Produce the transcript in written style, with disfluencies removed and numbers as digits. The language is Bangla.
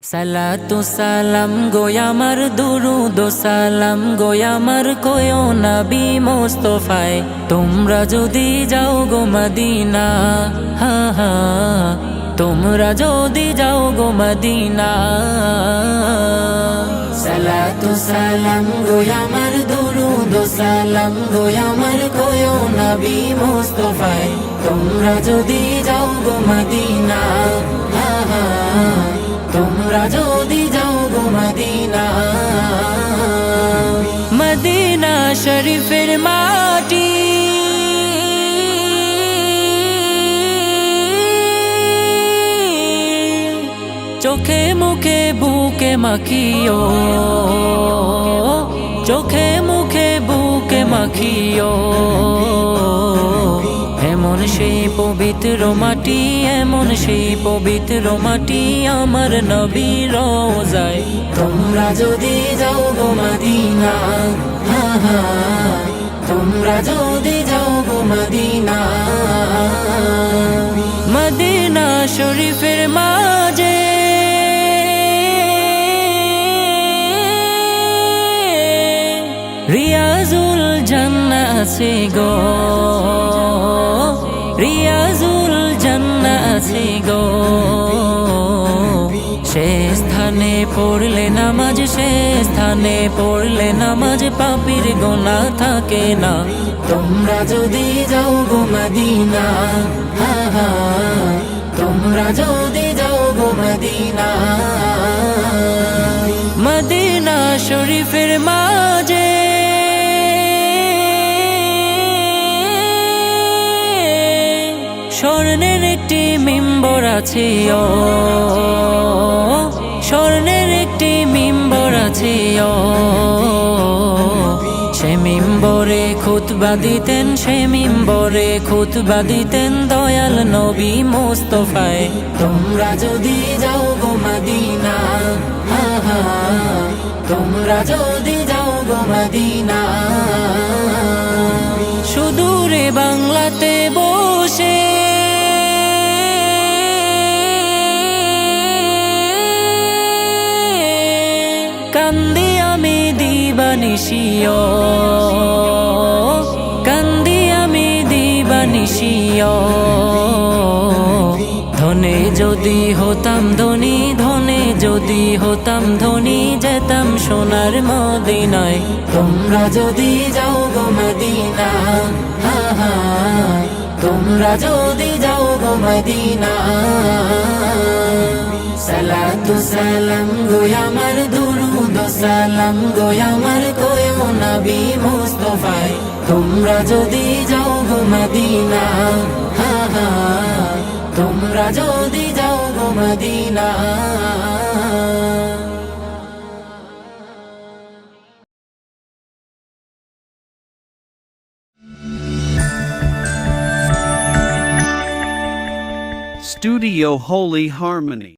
সালাতু সালাম গো আমার দুরুদ ও সালাম গো আমার কোয়ো নবী মুস্তাফায় তোমরা যদি যাও গো মদিনা হা হা তোমরা যদি যাও গো মদিনা সালাতু সালাম গো আমার দুরুদ ও সালাম গো আমার কোয়ো নবী মুস্তাফায় তোমরা যদি যাও গো মদিনা হা হা তোমরা যদি যাও গো মদিনা মদিনা শরীফের মাটি চোখে মুখে বুকে মাখিও চোখে মুখে বুকে মাখিও এমন সেই পবিত্র মাটি এমন সেই পবিত্র মাটি আমার নবীর রওজায় তোমরা যদি যাও গো মদিনা হা হা তোমরা যদি যাও গো মদিনা মদিনা শরীফের মাঝে রিয়াজুল জান্নাহ আছে গো রিয়াজুল জান্নাহ আছে গো সে স্থানে পড়লে নামাজ সে স্থানে পড়লে নামাজ পাপীর গুনাহ থাকে না তোমরা যদি যাও গো মদিনা হা হা তোমরা যদি যাও গো মদিনা মদিনা শরীফের মাঝে স্বর্ণের একটি মিম্বর আছে ও স্বর্ণের একটি মিম্বর আছে ও সে মিম্বরে খুতবা দিতেন সে মিম্বরে খুতবা দিতেন দয়াল নবী মুস্তাফায় তোমরা যদি যাও গো মদিনা হা হা তোমরা যদি যাও গো মদিনা সুদূরে বাংলাতে বসে কান্দি আমি দিবানিশিও কান্দি আমি দিবানিশিও ধনে যদি হতাম ধনী ধনে যদি হতাম ধনী যেতাম সোনার মদিনায় তোমরা যদি যাও গো মদিনা হা হা তোমরা যদি যাও গো মদিনা সালাতু সালাম গো আমার দুরুদ ও সালাম গো আমার কোয়ো নবী মুস্তাফায় তোমরা যদি যাও গো মদিনা হা হা তোমরা যদি যাও গো মদিনা Studio Holy Harmony.